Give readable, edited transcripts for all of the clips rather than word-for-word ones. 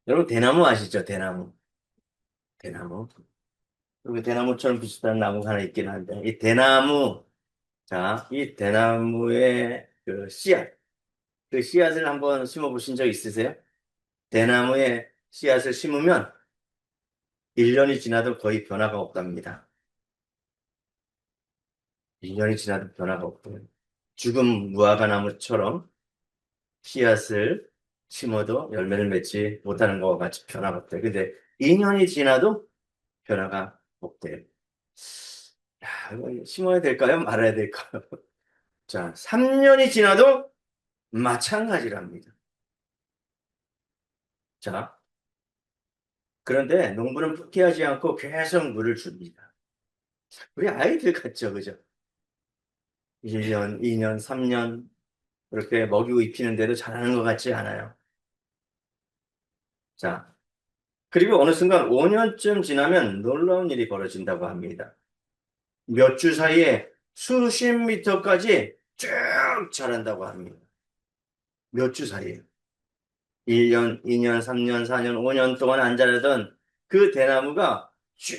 여러분, 대나무 아시죠? 대나무. 대나무. 여기 대나무처럼 비슷한 나무가 하나 있긴 한데, 이 대나무, 자, 이 대나무의 그 씨앗, 그 씨앗을 한번 심어 보신 적 있으세요? 대나무에 씨앗을 심으면 1년이 지나도 거의 변화가 없답니다. 1년이 지나도 변화가 없고요. 죽은 무화과나무처럼 씨앗을 심어도 열매를 맺지 못하는 것과 같이 변화가 없대요. 근데 2년이 지나도 변화가 없대요. 야, 이거 심어야 될까요? 말아야 될까요? 자, 3년이 지나도 마찬가지랍니다. 자, 그런데 농부는 포기하지 않고 계속 물을 줍니다. 우리 아이들 같죠, 그죠? 1년, 2년, 3년, 그렇게 먹이고 입히는데도 잘하는 것 같지 않아요. 자, 그리고 어느 순간 5년쯤 지나면 놀라운 일이 벌어진다고 합니다. 몇 주 사이에 수십 미터까지 쭉 자란다고 합니다. 몇 주 사이에. 1년, 2년, 3년, 4년, 5년 동안 안 자라던 그 대나무가 쭉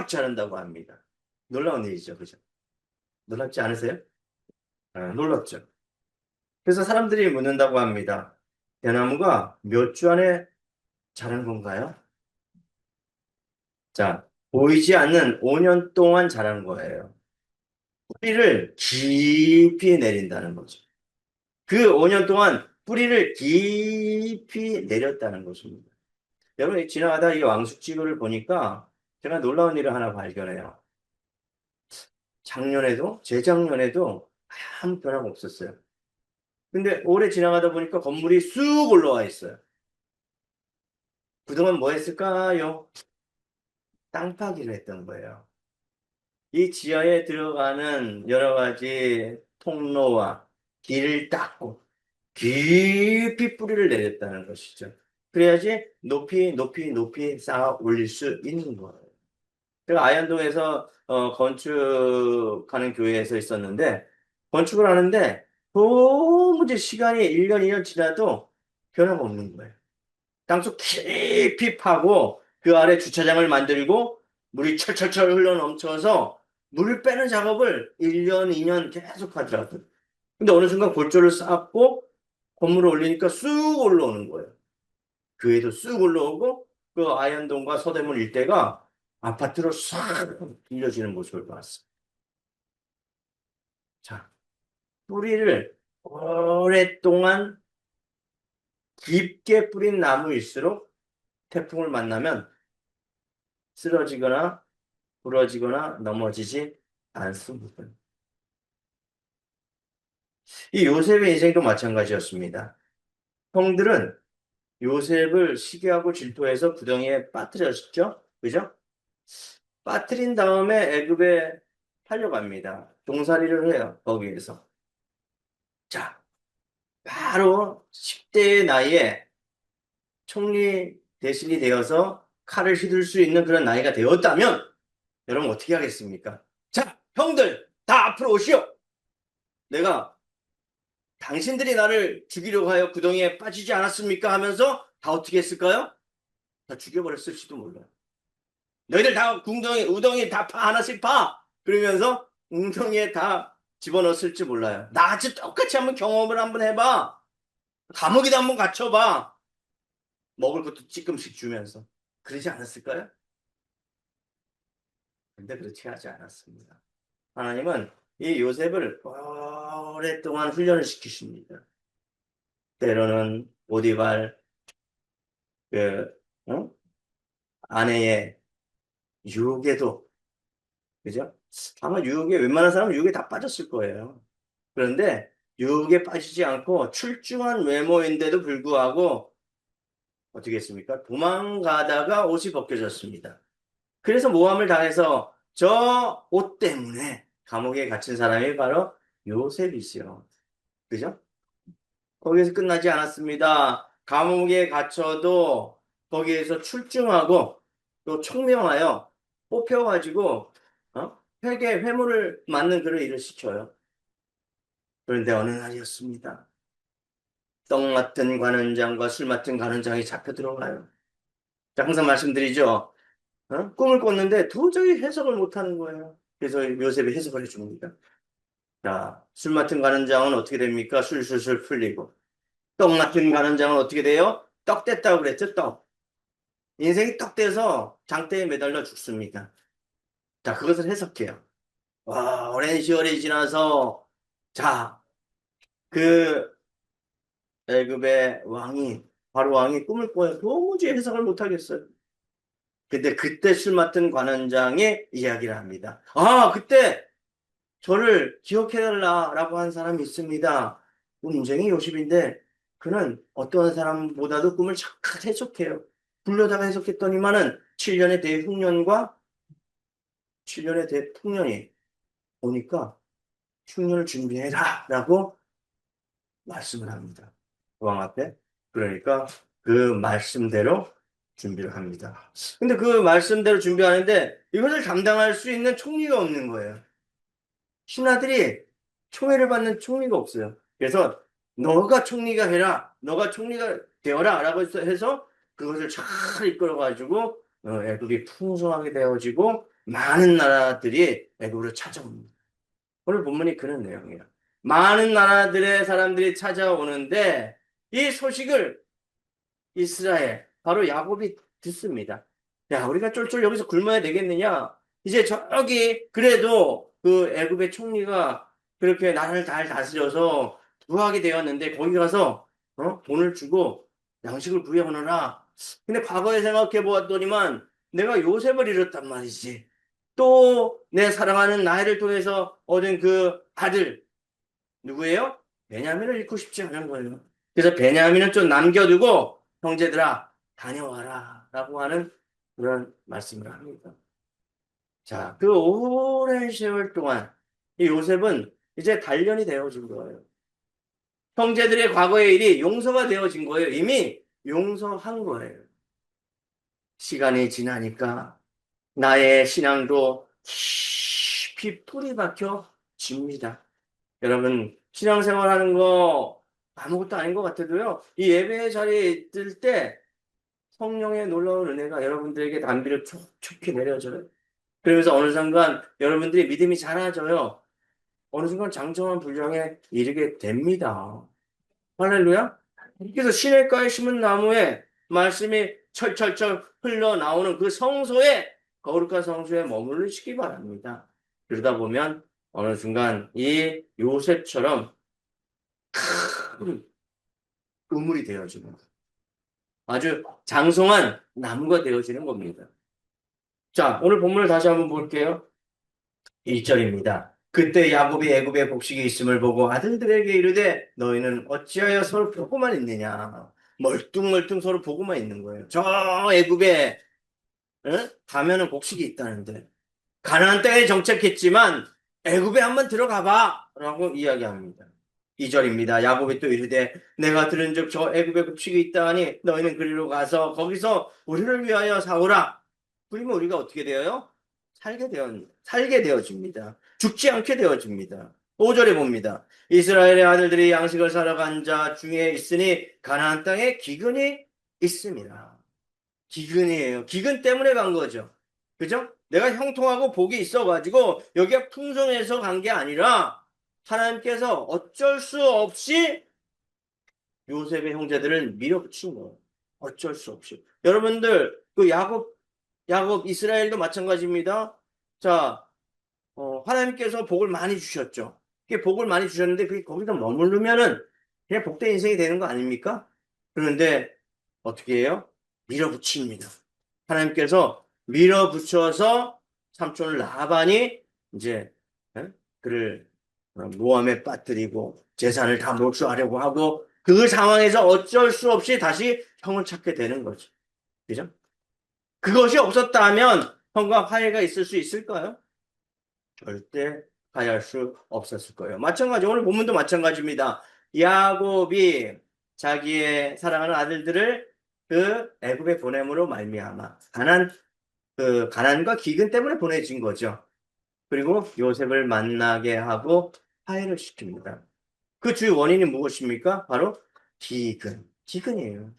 자란다고 합니다. 놀라운 일이죠. 그죠? 놀랍지 않으세요? 아, 놀랍죠. 그래서 사람들이 묻는다고 합니다. 대나무가 몇 주 안에 자란 건가요? 자, 보이지 않는 5년 동안 자란 거예요. 뿌리를 깊이 내린다는 거죠. 그 5년 동안 뿌리를 깊이 내렸다는 것입니다. 여러분, 지나가다 이 왕숙지구를 보니까 제가 놀라운 일을 하나 발견해요. 작년에도, 재작년에도 아무 변화가 없었어요. 근데 올해 지나가다 보니까 건물이 쑥 올라와 있어요. 그동안 뭐 했을까요? 땅 파기를 했던 거예요. 이 지하에 들어가는 여러 가지 통로와 길을 닦고 깊이 뿌리를 내렸다는 것이죠. 그래야지 높이 높이 높이 쌓아 올릴 수 있는 거예요. 제가 아현동에서 건축하는 교회에서 있었는데 건축을 하는데 도무지 시간이 1년, 2년 지나도 변화가 없는 거예요. 땅속 깊이 파고 그 아래 주차장을 만들고 물이 철철철 흘러 넘쳐서 물을 빼는 작업을 1년, 2년 계속 하더라고요. 근데 어느 순간 골조를 쌓고 건물을 올리니까 쑥 올라오는 거예요. 교회도 쑥 올라오고 그 아현동과 서대문 일대가 아파트로 싹 빌려지는 모습을 봤어요. 자, 뿌리를 오랫동안 깊게 뿌린 나무일수록 태풍을 만나면 쓰러지거나 부러지거나 넘어지지 않습니다. 이 요셉의 인생도 마찬가지였습니다. 형들은 요셉을 시기하고 질투해서 구덩이에 빠뜨렸죠? 그죠? 빠뜨린 다음에 애굽에 팔려갑니다. 종살이를 해요, 거기에서. 자, 바로 10대의 나이에 총리 대신이 되어서 칼을 휘둘 수 있는 그런 나이가 되었다면 여러분 어떻게 하겠습니까? 자, 형들 다 앞으로 오시오. 내가 당신들이 나를 죽이려고 하여 구덩이에 빠지지 않았습니까? 하면서 다 어떻게 했을까요? 다 죽여버렸을지도 몰라요. 너희들 다 궁덩이, 우덩이 다 파, 하나씩 파! 그러면서 웅덩이에 다 집어넣었을지 몰라요. 나같이 똑같이 한번 경험을 한번 해봐. 감옥에도 한번 갇혀봐. 먹을 것도 찌끔씩 주면서. 그러지 않았을까요? 근데 그렇지 하지 않았습니다. 하나님은 이 요셉을 오랫동안 훈련을 시키십니다. 때로는 오디발, 그, 어? 아내의 유혹에도, 그죠? 아마 유혹에, 웬만한 사람은 유혹에 다 빠졌을 거예요. 그런데 유혹에 빠지지 않고 출중한 외모인데도 불구하고 어떻게 했습니까? 도망가다가 옷이 벗겨졌습니다. 그래서 모함을 당해서 저 옷 때문에 감옥에 갇힌 사람이 바로 요셉이죠. 그죠? 거기에서 끝나지 않았습니다. 감옥에 갇혀도 거기에서 출중하고 또 총명하여 뽑혀가지고 회계 회무를 맞는 그런 일을 시켜요. 그런데 어느 날이었습니다. 떡 맡은 관원장과 술 맡은 관원장이 잡혀 들어가요. 항상 말씀드리죠. 꿈을 꿨는데 도저히 해석을 못하는 거예요. 그래서 요셉이 해석을 해줍니다. 자, 술 맡은 가는장은 어떻게 됩니까? 술술술 풀리고. 떡 맡은 가는장은 어떻게 돼요? 떡 됐다고 그랬죠, 떡. 인생이 떡 돼서 장대에 매달려 죽습니다. 자, 그것을 해석해요. 와, 오랜 시월이 지나서, 자, 그 애굽의 왕이, 바로 왕이 꿈을 꿔요. 도무지 해석을 못하겠어요. 근데 그때 술 맡은 관원장의 이야기를 합니다. 아, 그때 저를 기억해달라라고 한 사람이 있습니다. 문쟁이 요셉인데 그는 어떤 사람보다도 꿈을 잘 해석해요. 불려다가 해석했더니만은 7년의 대흉년과 7년의 대풍년이 오니까 흉년을 준비해라 라고 말씀을 합니다. 왕 앞에. 그러니까 그 말씀대로 준비를 합니다. 근데 그 말씀대로 준비하는데 이것을 감당할 수 있는 총리가 없는 거예요. 신하들이 총애를 받는 총리가 없어요. 그래서 너가 총리가 해라. 너가 총리가 되어라. 라고 해서 그것을 잘 이끌어가지고 애국이 풍성하게 되어지고 많은 나라들이 애국으로 찾아옵니다. 오늘 본문이 그런 내용이에요. 많은 나라들의 사람들이 찾아오는데 이 소식을 이스라엘, 바로 야곱이 듣습니다. 야, 우리가 쫄쫄 여기서 굶어야 되겠느냐? 이제 저기 그래도 그 애굽의 총리가 그렇게 나라를 잘 다스려서 부하게 되었는데 거기 가서 돈을 주고 양식을 구해오너라. 근데 과거에 생각해 보았더니만 내가 요셉을 잃었단 말이지. 또 내 사랑하는 나혜를 통해서 얻은 그 아들 누구예요? 베냐민을 잃고 싶지 않은 거예요. 그래서 베냐민은 좀 남겨두고 형제들아 다녀와라 라고 하는 그런 말씀을 합니다. 자, 그 오랜 세월 동안 이 요셉은 이제 단련이 되어진 거예요. 형제들의 과거의 일이 용서가 되어진 거예요. 이미 용서한 거예요. 시간이 지나니까 나의 신앙도 깊이 뿌리 박혀 집니다. 여러분, 신앙생활 하는 거 아무것도 아닌 것 같아도요, 이 예배 자리에 있을 때 성령의 놀라운 은혜가 여러분들에게 단비로 촉촉히 내려져요. 그러면서 어느 순간 여러분들이 믿음이 자라져요. 어느 순간 장성한 분량에 이르게 됩니다. 할렐루야? 그래서 시냇가에 심은 나무에 말씀이 철철철 흘러나오는 그 성소에, 거룩한 성소에 머무르시기 바랍니다. 그러다 보면 어느 순간 이 요셉처럼 큰 우물이 되어지는 거예요. 아주 장성한 나무가 되어지는 겁니다. 자, 오늘 본문을 다시 한번 볼게요. 1절입니다. 그때 야곱이 애굽에 곡식이 있음을 보고 아들들에게 이르되 너희는 어찌하여 서로 보고만 있느냐. 멀뚱멀뚱 서로 보고만 있는 거예요. 저 애굽에 가면은 곡식이 있다는데 가나안 땅에 정착했지만 애굽에 한번 들어가 봐라고 이야기합니다. 2절입니다. 야곱이 또 이르되 내가 들은즉 저 애굽에 곡식이 있다 하니 너희는 그리로 가서 거기서 우리를 위하여 사오라. 그러면 우리가 어떻게 되어요? 살게 되어집니다. 죽지 않게 되어집니다. 5절에 봅니다. 이스라엘의 아들들이 양식을 사러 간 자 중에 있으니 가나안 땅에 기근이 있습니다. 기근이에요. 기근 때문에 간 거죠. 그죠? 내가 형통하고 복이 있어가지고 여기가 풍성해서 간 게 아니라 하나님께서 어쩔 수 없이 요셉의 형제들을 밀어붙인 거예요. 어쩔 수 없이. 여러분들 그 야곱 이스라엘도 마찬가지입니다. 자, 하나님께서 복을 많이 주셨죠. 그게 복을 많이 주셨는데 그게 거기서 머무르면은 그냥 복된 인생이 되는 거 아닙니까? 그런데 어떻게 해요? 밀어붙입니다. 하나님께서 밀어붙여서 삼촌 라반이 이제 그를 모함에 빠뜨리고 재산을 다 몰수하려고 하고 그 상황에서 어쩔 수 없이 다시 형을 찾게 되는 거죠. 그죠? 그것이 없었다면 형과 화해가 있을 수 있을까요? 절대 화해할 수 없었을 거예요. 마찬가지 오늘 본문도 마찬가지입니다. 야곱이 자기의 사랑하는 아들들을 그 애굽에 보냄으로 말미암아 가난과 기근 때문에 보내진 거죠. 그리고 요셉을 만나게 하고 화해를 시킵니다. 그 주요 원인이 무엇입니까? 바로 기근이에요.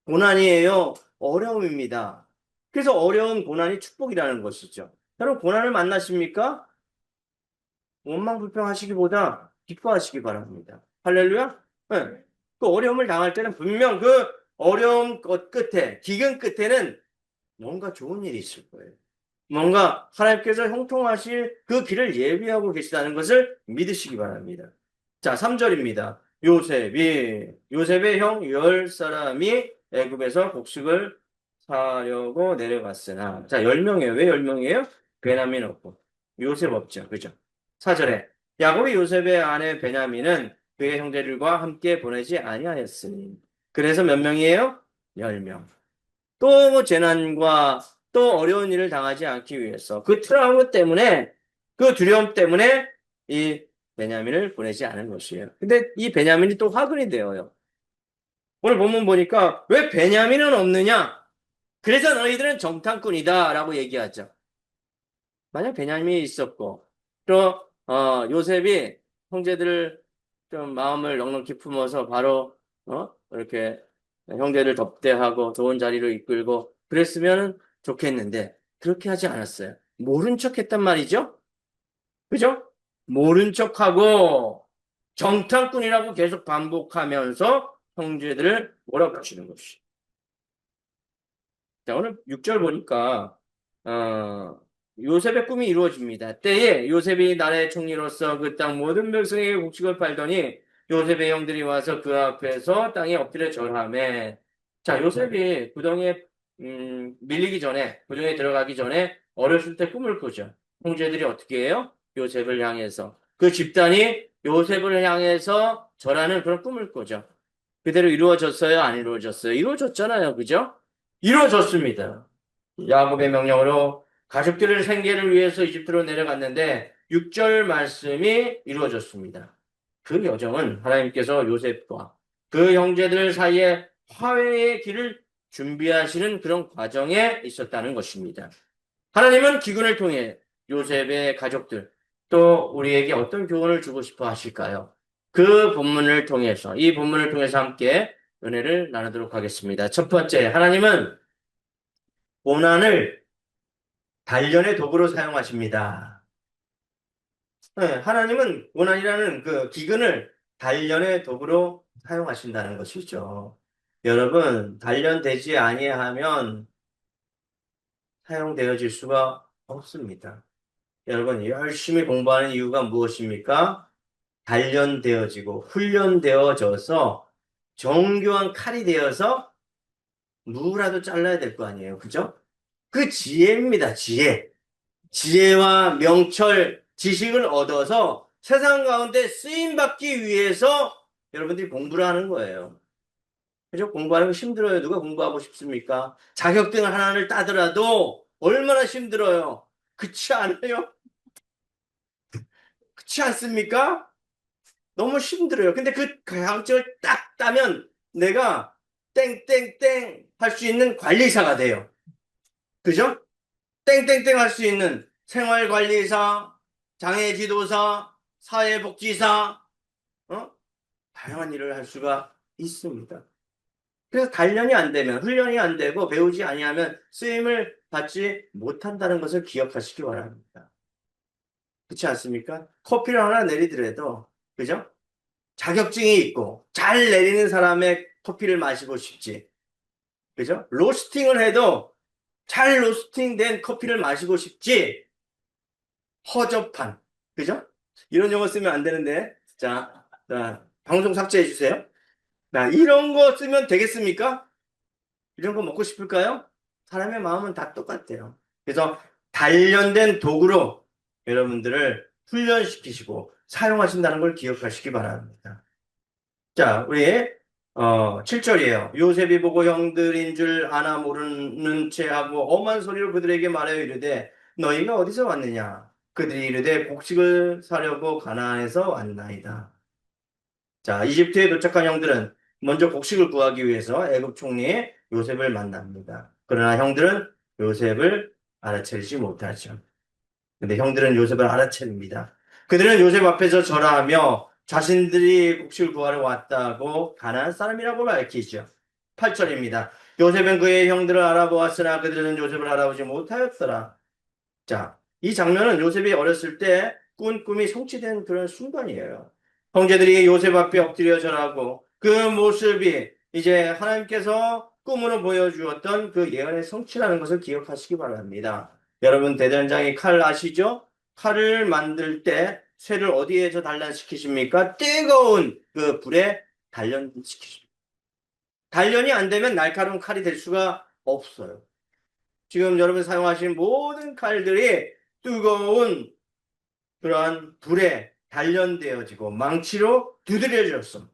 고난이에요. 어려움입니다. 그래서 어려운 고난이 축복이라는 것이죠. 여러분, 고난을 만나십니까? 원망불평하시기보다 기뻐하시기 바랍니다. 할렐루야? 네. 그 어려움을 당할 때는 분명 그 어려움 것 끝에, 기근 끝에는 뭔가 좋은 일이 있을 거예요. 뭔가 하나님께서 형통하실 그 길을 예비하고 계시다는 것을 믿으시기 바랍니다. 자, 3절입니다. 요셉의 형 10사람이 애굽에서 곡식을 사려고 내려갔으나, 자, 10명이에요. 왜 10명이에요? 베냐민 없고 요셉 없죠. 그죠? 4절에 야곱이 요셉의 아내 베냐민은 그의 형제들과 함께 보내지 아니하였으니. 그래서 몇 명이에요? 10명. 또 재난과 또 어려운 일을 당하지 않기 위해서 그 트라우마 때문에 그 두려움 때문에 이 베냐민을 보내지 않은 것이에요. 근데 이 베냐민이 또 화근이 되어요. 오늘 본문 보니까 왜 베냐민은 없느냐? 그래서 너희들은 정탐꾼이다 라고 얘기하죠. 만약 베냐민이 있었고 또 요셉이 형제들을 좀 마음을 넉넉히 품어서 바로 이렇게 형제를 덮대하고 좋은 자리로 이끌고 그랬으면 좋겠는데 그렇게 하지 않았어요. 모른 척 했단 말이죠. 그죠? 모른 척하고 정탐꾼이라고 계속 반복하면서 형제들을 몰아붙이는 것이. 자, 오늘 6절 보니까 어, 요셉의 꿈이 이루어집니다. 때에 요셉이 나라의 총리로서 그 땅 모든 백성에게 곡식을 팔더니 요셉의 형들이 와서 그 앞에서 땅에 엎드려 절하매. 자, 요셉이 구덩이에 밀리기 전에 구덩이에 들어가기 전에 어렸을 때 꿈을 꾸죠. 형제들이 어떻게 해요? 요셉을 향해서 그 집단이 요셉을 향해서 절하는 그런 꿈을 꾸죠. 그대로 이루어졌어요? 안 이루어졌어요? 이루어졌잖아요. 그죠? 이루어졌습니다. 야곱의 명령으로 가족들의 생계를 위해서 이집트로 내려갔는데 6절 말씀이 이루어졌습니다. 그 여정은 하나님께서 요셉과 그 형제들 사이에 화해의 길을 준비하시는 그런 과정에 있었다는 것입니다. 하나님은 기근을 통해 요셉의 가족들 또 우리에게 어떤 교훈을 주고 싶어 하실까요? 그 본문을 통해서 이 본문을 통해서 함께 은혜를 나누도록 하겠습니다. 첫 번째, 하나님은 고난을 단련의 도구로 사용하십니다. 네, 하나님은 고난이라는 그 기근을 단련의 도구로 사용하신다는 것이죠. 여러분, 단련되지 아니하면 사용되어질 수가 없습니다. 여러분, 열심히 공부하는 이유가 무엇입니까? 단련되어지고 훈련되어져서 정교한 칼이 되어서 누구라도 잘라야 될 거 아니에요. 그죠? 그 지혜입니다. 지혜. 지혜와 명철, 지식을 얻어서 세상 가운데 쓰임받기 위해서 여러분들이 공부를 하는 거예요. 그죠? 공부하는 거 힘들어요. 누가 공부하고 싶습니까? 자격증 하나를 따더라도 얼마나 힘들어요. 그렇지 않아요? 그렇지 않습니까? 너무 힘들어요. 근데 그 자격증을 딱 따면 내가 땡땡땡 할 수 있는 관리사가 돼요. 그죠? 땡땡땡 할 수 있는 생활관리사, 장애지도사, 사회복지사, 다양한 일을 할 수가 있습니다. 그래서 단련이 안 되면, 훈련이 안 되고 배우지 아니하면 쓰임을 받지 못한다는 것을 기억하시기 바랍니다. 그렇지 않습니까? 커피를 하나 내리더라도, 그죠? 자격증이 있고 잘 내리는 사람의 커피를 마시고 싶지. 그죠? 로스팅을 해도 잘 로스팅된 커피를 마시고 싶지. 허접한. 그죠? 이런 용어 쓰면 안 되는데. 자, 방송 삭제해 주세요. 자, 이런 거 쓰면 되겠습니까? 이런 거 먹고 싶을까요? 사람의 마음은 다 똑같아요. 그래서 단련된 도구로 여러분들을 훈련시키시고 사용하신다는 걸 기억하시기 바랍니다. 자, 우리 7절이에요. 요셉이 보고 형들인 줄 아나 모르는 채 하고 엄한 소리로 그들에게 말하여 이르되 너희가 어디서 왔느냐? 그들이 이르되 곡식을 사려고 가나안에서 왔나이다. 자, 이집트에 도착한 형들은 먼저 곡식을 구하기 위해서 애굽 총리 요셉을 만납니다. 그러나 형들은 요셉을 알아채지 못하죠. 근데 형들은 요셉을 알아챕니다. 그들은 요셉 앞에서 절하며 자신들이 곡식을 구하러 왔다고 가나안 사람이라고 밝히죠. 8절입니다. 요셉은 그의 형들을 알아보았으나 그들은 요셉을 알아보지 못하였더라. 자, 이 장면은 요셉이 어렸을 때 꾼 꿈이 성취된 그런 순간이에요. 형제들이 요셉 앞에 엎드려 절하고 그 모습이 이제 하나님께서 꿈으로 보여주었던 그 예언의 성취라는 것을 기억하시기 바랍니다. 여러분 대전장의 칼 아시죠? 칼을 만들 때 쇠를 어디에서 단련시키십니까? 뜨거운 그 불에 단련시키십니다. 단련이 안 되면 날카로운 칼이 될 수가 없어요. 지금 여러분 사용하신 모든 칼들이 뜨거운 그러한 불에 단련되어지고 망치로 두드려져서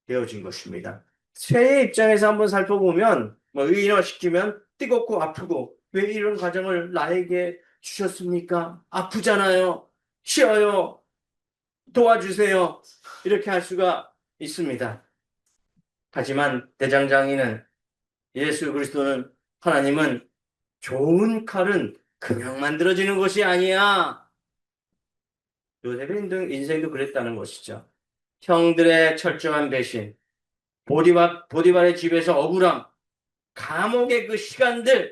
되어진 것입니다. 쇠의 입장에서 한번 살펴보면 의인화시키면 뜨겁고 아프고 왜 이런 과정을 나에게 주셨습니까? 아프잖아요. 쉬어요. 도와주세요. 이렇게 할 수가 있습니다. 하지만 대장장이는 예수 그리스도는 하나님은 좋은 칼은 그냥 만들어지는 것이 아니야. 요셉의 인생도 그랬다는 것이죠. 형들의 철저한 배신, 보디발의 집에서 억울함, 감옥의 그 시간들이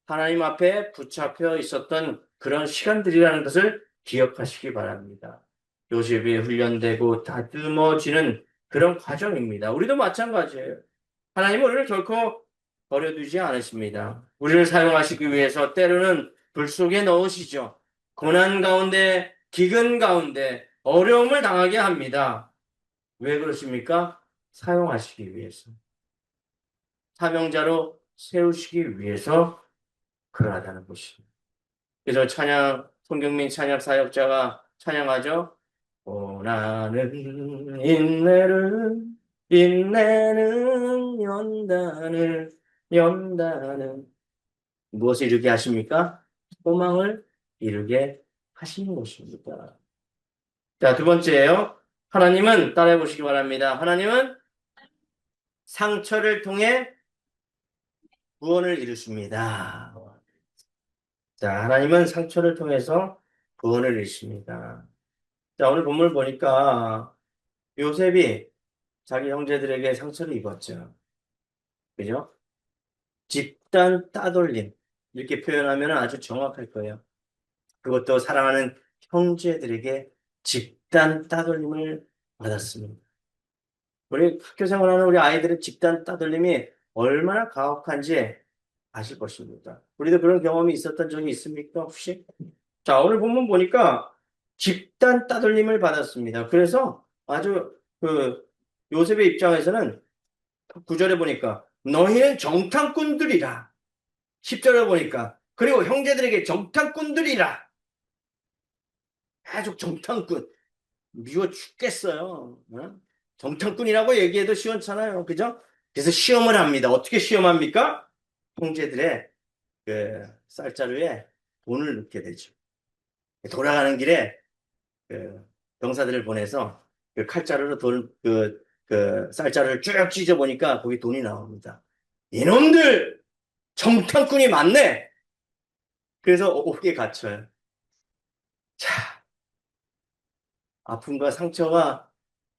하나님 앞에 붙잡혀 있었던 그런 시간들이라는 것을 기억하시기 바랍니다. 요셉이 훈련되고 다듬어지는 그런 과정입니다. 우리도 마찬가지예요. 하나님은 우리를 결코 버려두지 않으십니다. 우리를 사용하시기 위해서 때로는 불 속에 넣으시죠. 고난 가운데, 기근 가운데 어려움을 당하게 합니다. 왜 그러십니까? 사용하시기 위해서. 사명자로 세우시기 위해서 그러하다는 것입니다. 그래서 손경민 찬양 사역자가 찬양하죠. 고난은 인내는 연단을 무엇을 이루게 하십니까? 소망을 이루게 하시는 것입니다. 자, 두 번째예요. 하나님은 따라해 보시기 바랍니다. 하나님은 상처를 통해 구원을 이루십니다. 자, 하나님은 상처를 통해서 구원을 이루십니다. 자, 오늘 본문을 보니까 요셉이 자기 형제들에게 상처를 입었죠. 그죠? 집단 따돌림. 이렇게 표현하면 아주 정확할 거예요. 그것도 사랑하는 형제들에게 집단 따돌림을 받았습니다. 우리 학교 생활하는 우리 아이들의 집단 따돌림이 얼마나 가혹한지 아실 것입니다. 우리도 그런 경험이 있었던 적이 있습니까, 혹시? 자, 오늘 본문 보니까 집단 따돌림을 받았습니다. 그래서 아주 요셉의 입장에서는 9절에 보니까 너희는 정탐꾼들이라. 10절에 보니까 그리고 형제들에게 정탐꾼들이라. 아주 정탐꾼. 미워 죽겠어요. 어? 정탐꾼이라고 얘기해도 시원찮아요. 그죠? 그래서 시험을 합니다. 어떻게 시험합니까? 형제들의 그 쌀자루에 돈을 넣게 되죠. 돌아가는 길에 그 병사들을 보내서 그 칼자루로 그 쌀자루를 쭉 찢어보니까 거기 돈이 나옵니다. 이놈들! 정탐꾼이 많네! 그래서 옥에 갇혀요. 자, 아픔과 상처가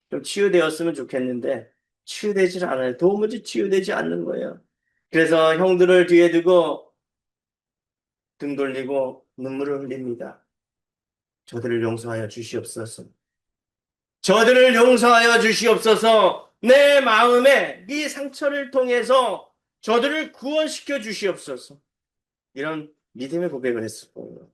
좀 치유되었으면 좋겠는데 치유되질 않아요. 도무지 치유되지 않는 거예요. 그래서 형들을 뒤에 두고 등 돌리고 눈물을 흘립니다. 저들을 용서하여 주시옵소서. 저들을 용서하여 주시옵소서. 내 마음에 이 상처를 통해서 저들을 구원시켜 주시옵소서. 이런 믿음의 고백을 했을 거예요.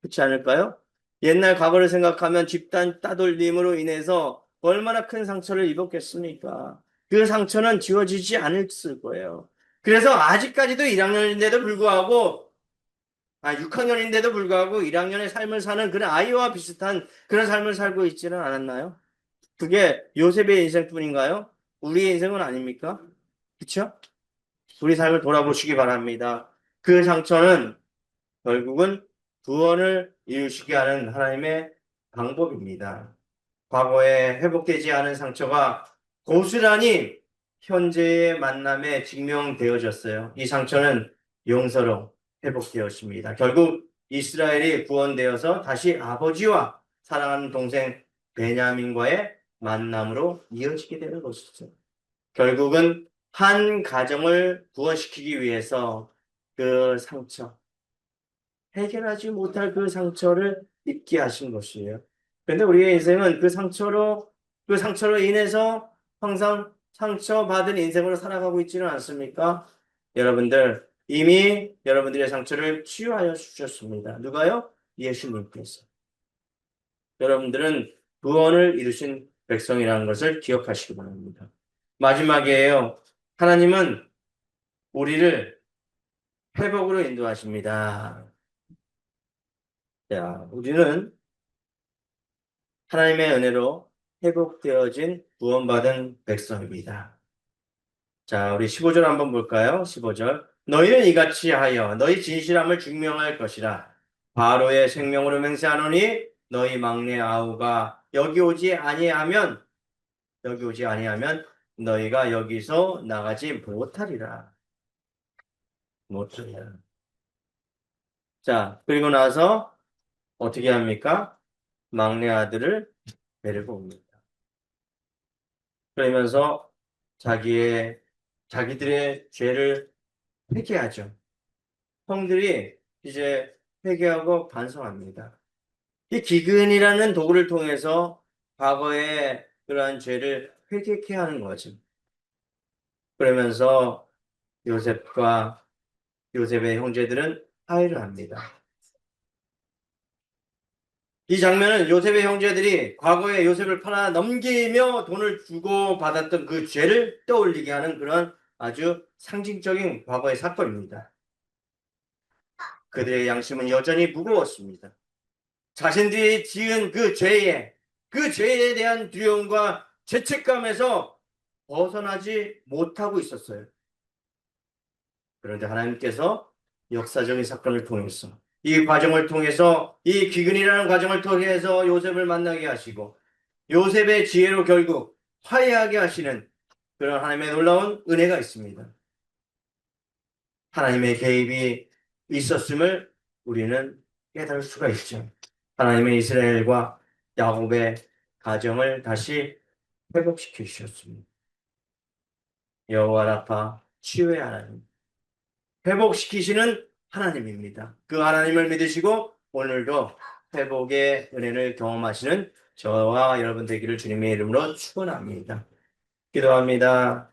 그렇지 않을까요? 옛날 과거를 생각하면 집단 따돌림으로 인해서 얼마나 큰 상처를 입었겠습니까? 그 상처는 지워지지 않았을 거예요. 그래서 아직까지도 1학년인데도 불구하고 6학년인데도 불구하고 1학년의 삶을 사는 그런 아이와 비슷한 그런 삶을 살고 있지는 않았나요? 그게 요셉의 인생뿐인가요? 우리의 인생은 아닙니까? 그렇죠? 우리 삶을 돌아보시기 바랍니다. 그 상처는 결국은 구원을 이루시게 하는 하나님의 방법입니다. 과거에 회복되지 않은 상처가 고스란히 현재의 만남에 증명되어졌어요. 이 상처는 용서로 회복되었습니다. 결국 이스라엘이 구원되어서 다시 아버지와 사랑하는 동생 베냐민과의 만남으로 이어지게 되는 것이죠. 결국은 한 가정을 구원시키기 위해서 그 상처, 해결하지 못할 그 상처를 입게 하신 것이에요. 그런데 우리의 인생은 그 상처로 인해서 항상 상처받은 인생으로 살아가고 있지는 않습니까? 여러분들, 이미 여러분들의 상처를 치유하여 주셨습니다. 누가요? 예수님께서. 여러분들은 구원을 이루신 백성이라는 것을 기억하시기 바랍니다. 마지막이에요. 하나님은 우리를 회복으로 인도하십니다. 자, 우리는 하나님의 은혜로 회복되어진 구원받은 백성입니다. 자, 우리 15절 한번 볼까요? 15절. 너희는 이같이 하여 너희 진실함을 증명할 것이라. 바로의 생명으로 맹세하노니 너희 막내 아우가 여기 오지 아니하면 너희가 여기서 나가지 못하리라. 못하리라. 자, 그리고 나서 어떻게 합니까? 막내 아들을 데리고 옵니다. 그러면서 자기들의 죄를 회개하죠. 형들이 이제 회개하고 반성합니다. 이 기근이라는 도구를 통해서 과거의 그러한 죄를 회개케 하는 거죠. 그러면서 요셉과 요셉의 형제들은 화해를 합니다. 이 장면은 요셉의 형제들이 과거에 요셉을 팔아 넘기며 돈을 주고 받았던 그 죄를 떠올리게 하는 그런 아주 상징적인 과거의 사건입니다. 그들의 양심은 여전히 무거웠습니다. 자신들이 지은 그 죄에 대한 두려움과 죄책감에서 벗어나지 못하고 있었어요. 그런데 하나님께서 역사적인 사건을 통해서 이 과정을 통해서 이 기근이라는 과정을 통해서 요셉을 만나게 하시고 요셉의 지혜로 결국 화해하게 하시는 그런 하나님의 놀라운 은혜가 있습니다. 하나님의 개입이 있었음을 우리는 깨달을 수가 있죠. 하나님의 이스라엘과 야곱의 가정을 다시 회복시켜 주셨습니다. 여호와 라파 치유의 하나님, 회복시키시는 하나님입니다. 그 하나님을 믿으시고 오늘도 회복의 은혜를 경험하시는 저와 여러분 되기를 주님의 이름으로 축원합니다. 기도합니다.